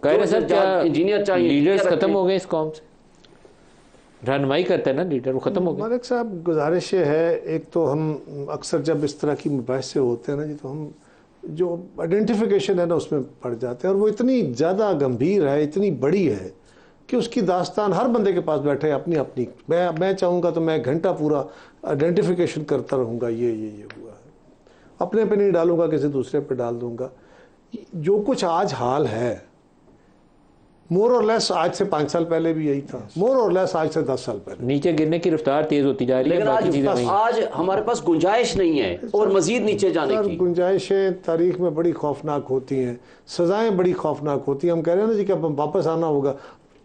صاحب کیا انجینئر چاہیے، لیڈرز ختم ہو گئے اس قوم سے؟ رہنمائی کرتا ہے نا لیڈر، وہ ختم ہو گئے۔ ملک صاحب گزارش یہ ہے، ایک تو ہم اکثر جب اس طرح کی مباحث سے ہوتے ہیں نا جی، تو ہم جو آئیڈینٹیفیکیشن ہے نا اس میں پڑ جاتے ہیں، اور وہ اتنی زیادہ گمبھیر ہے، اتنی بڑی ہے کہ اس کی داستان ہر بندے کے پاس بیٹھے اپنی اپنی، میں چاہوں گا تو میں گھنٹہ پورا آئیڈینٹیفیکیشن کرتا رہوں گا، یہ ہوا ہے، اپنے پہ نہیں ڈالوں گا، کسی دوسرے پہ ڈال دوں گا۔ جو کچھ آج حال ہے مور اور لیس آج سے 5 سال پہلے بھی یہی تھا، مور اور لیس آج سے 10 سال پہلے۔ نیچے گرنے کی رفتار تیز ہوتی جا رہی ہے، باقی چیزیں نہیں۔ آج ہمارے پاس گنجائش نہیں ہے اور مزید نیچے جانے کی۔ گنجائشیں تاریخ میں بڑی خوفناک ہوتی ہیں، سزائیں بڑی خوفناک ہوتی ہیں۔ ہم کہہ رہے ہیں نا جی کہ اب واپس آنا ہوگا،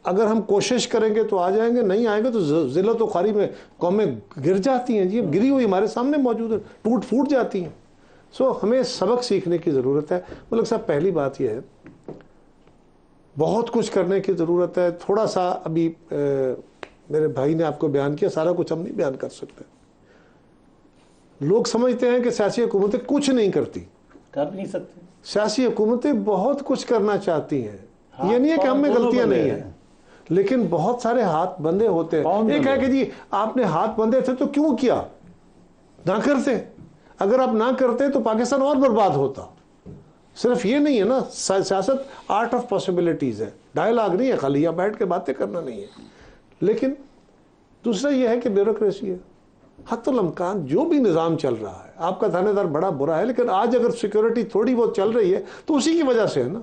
اگر ہم کوشش کریں گے تو آ جائیں گے، نہیں آئیں گے تو ذلت و خواری میں قومیں گر جاتی ہیں جی، گری ہوئی ہمارے سامنے موجود ہے، ٹوٹ پھوٹ جاتی ہیں۔ ہمیں سبق سیکھنے کی ضرورت ہے۔ ملک صاحب پہلی بات یہ ہے، بہت کچھ کرنے کی ضرورت ہے۔ تھوڑا سا ابھی میرے بھائی نے آپ کو بیان کیا، سارا کچھ ہم نہیں بیان کر سکتے۔ لوگ سمجھتے ہیں کہ سیاسی حکومتیں کچھ نہیں کرتی، کر نہیں سکتے۔ سیاسی حکومتیں بہت کچھ کرنا چاہتی ہیں، یہ نہیں ہے کہ ہم میں غلطیاں نہیں ہیں، لیکن بہت سارے ہاتھ بندے ہوتے ہیں۔ ایک ہے کہ جی آپ نے ہاتھ بندے تھے تو کیوں کیا، نہ کرتے، اگر آپ نہ کرتے تو پاکستان اور برباد ہوتا۔ صرف یہ نہیں ہے نا، سیاست آرٹ آف پاسبلٹیز ہے، ڈائلاگ نہیں ہے، خالی یہاں بیٹھ کے باتیں کرنا نہیں ہے۔ لیکن دوسرا یہ ہے کہ بیوروکریسی ہے، حتی الامکان جو بھی نظام چل رہا ہے، آپ کا تھانے دار بڑا برا ہے، لیکن آج اگر سیکیورٹی تھوڑی بہت چل رہی ہے تو اسی کی وجہ سے ہے نا۔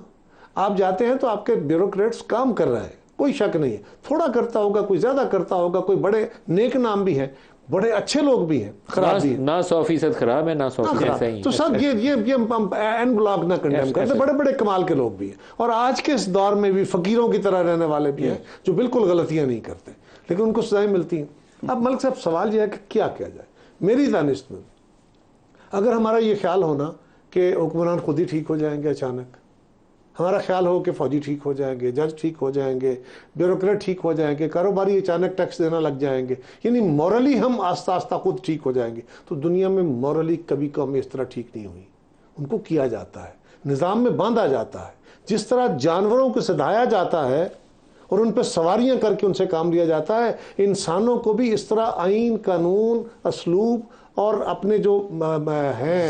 آپ جاتے ہیں تو آپ کے بیوروکریٹس کام کر رہے ہیں، کوئی شک نہیں ہے، تھوڑا کرتا ہوگا، کوئی زیادہ کرتا ہوگا، کوئی بڑے نیک نام بھی ہیں، بڑے اچھے لوگ بھی ہیں، خراب بھی ہیں، نہ 100% خراب ہے، نہ 100% صحیح ہے۔ تو سب یہ این بلاک نہ کنڈیم کرتے، بڑے بڑے کمال کے لوگ بھی ہیں، اور آج کے اس دور میں بھی فقیروں کی طرح رہنے والے بھی ہیں جو بالکل غلطیاں نہیں کرتے، لیکن ان کو سزائیں ملتی ہیں۔ اب ملک صاحب سوال یہ ہے کہ کیا کیا جائے؟ میری دانست میں اگر ہمارا یہ خیال ہونا کہ حکمران خود ہی ٹھیک ہو جائیں گے، اچانک ہمارا خیال ہو کہ فوجی ٹھیک ہو جائیں گے، جج ٹھیک ہو جائیں گے، بیوروکریٹ ٹھیک ہو جائیں گے، کاروباری اچانک ٹیکس دینا لگ جائیں گے، یعنی مورلی ہم آہستہ آہستہ خود ٹھیک ہو جائیں گے، تو دنیا میں مورلی کبھی قومیں اس طرح ٹھیک نہیں ہوئی۔ ان کو کیا جاتا ہے، نظام میں باندھا جاتا ہے، جس طرح جانوروں کو سدھایا جاتا ہے اور ان پہ سواریاں کر کے ان سے کام لیا جاتا ہے، انسانوں کو بھی اس طرح آئین، قانون، اسلوب اور اپنے جو ہیں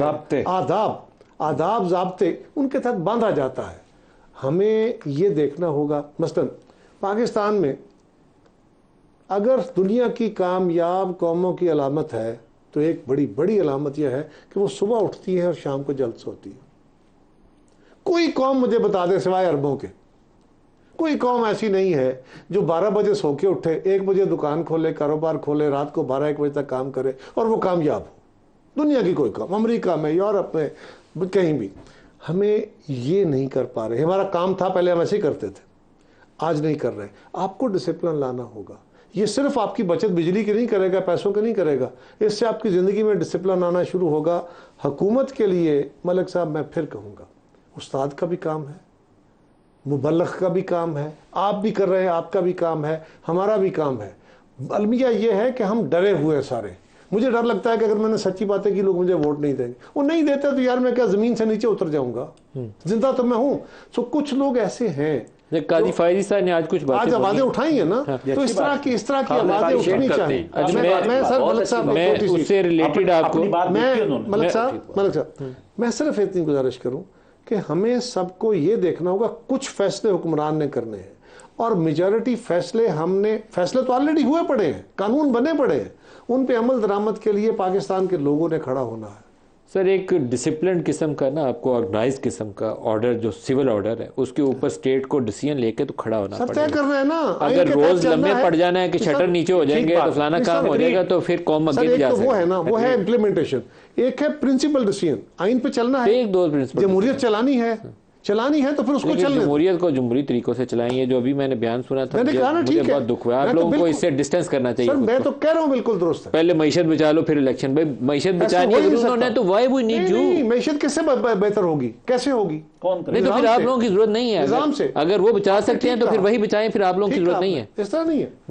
آداب ضابطے ان کے تحت باندھا جاتا ہے۔ ہمیں یہ دیکھنا ہوگا، مثلا پاکستان میں اگر دنیا کی کامیاب قوموں کی علامت ہے تو ایک بڑی بڑی علامت یہ ہے کہ وہ صبح اٹھتی ہے اور شام کو جلد سوتی ہے۔ کوئی قوم مجھے بتا دے سوائے عربوں کے، کوئی قوم ایسی نہیں ہے جو 12 بجے سو کے اٹھے، 1 بجے دکان کھولے، کاروبار کھولے، رات کو 12-1 بجے تک کام کرے اور وہ کامیاب ہو۔ دنیا کی کوئی قوم، امریکہ میں، یورپ میں، کہیں بھی۔ ہمیں یہ نہیں کر پا رہے۔ ہمارا کام تھا پہلے ہم ایسے ہی کرتے تھے، آج نہیں کر رہے۔ آپ کو ڈسپلن لانا ہوگا۔ یہ صرف آپ کی بچت بجلی کی نہیں کرے گا، پیسوں کی نہیں کرے گا، اس سے آپ کی زندگی میں ڈسپلن آنا شروع ہوگا۔ حکومت کے لیے ملک صاحب میں پھر کہوں گا، استاد کا بھی کام ہے، مبلغ کا بھی کام ہے، آپ بھی کر رہے ہیں، آپ کا بھی کام ہے، ہمارا بھی کام ہے۔ المیہ یہ ہے کہ ہم ڈرے ہوئے سارے۔ مجھے ڈر لگتا ہے کہ اگر میں نے سچی باتیں کی لوگ مجھے ووٹ نہیں دیں گے۔ وہ نہیں دیتے تو یار میں کیا زمین سے نیچے اتر جاؤں گا؟ زندہ تو میں ہوں۔ کچھ لوگ ایسے ہیں، قاضی فائزی صاحب نے آج کچھ آج آوازیں اٹھائی ہیں نا، تو اس طرح کی آوازیں اٹھنی چاہیے۔ میں سر ملک صاحب اس سے ریلیٹڈ آپ کو ملک صاحب میں صرف اتنی گزارش کروں کہ ہمیں سب کو یہ دیکھنا ہوگا، کچھ فیصلے حکمران نے کرنے ہیں اور میجارٹی فیصلے فیصلے تو آلریڈی ہوئے پڑے ہیں، قانون بنے پڑے ہیں، ان پہ عمل درآمد کے لیے پاکستان کے لوگوں نے کھڑا ہونا ہے۔ سر ایک ڈسپلن قسم کا نا، آپ کو آرگنائز قسم کا آرڈر، جو سول آرڈر ہے، اس کے اوپر سٹیٹ کو ڈیسیژن لے کے تو کھڑا ہونا سب پڑے گا۔ طے کر رہے ہیں نا، اگر روز لمبے پڑ جانا ہے کہ شٹر نیچے ہو جائیں گے تو فلانا کام ہو جائے گا تو پھر قوم اگے نہیں جا سکتی۔ وہ ہے نا، وہ ہے امپلیمنٹیشن۔ ایک ہے پرنسپل ڈیسیژن، آئین پہ چلنا ہے، ایک دو پرنسپل جمہوریت چلانی ہے تو پھر اس کو چلنے۔ جمہوریت کو جمہوری طریقوں سے چلائیں گے، جو ابھی میں نے بیان سنا تھا، مجھے بہت دکھ ہوا۔ آپ لوگوں کو اس سے ڈسٹینس کرنا چاہیے۔ سر میں تو کہہ رہا ہوں بالکل درست ہے۔ پہلے معیشت بچا لو پھر الیکشن۔ بھائی معیشت بچانی ہے انہوں نے تو وائی وی نیڈ یو۔ معیشت کس سے بہتر ہوگی، کیسے ہوگی؟ نہیں تو پھر آپ لوگوں کی ضرورت نہیں ہے۔ اگر وہ بچا سکتے ہیں تو پھر وہی بچائیں، پھر آپ لوگوں کی ضرورت نہیں ہے۔ اس طرح نہیں ہے۔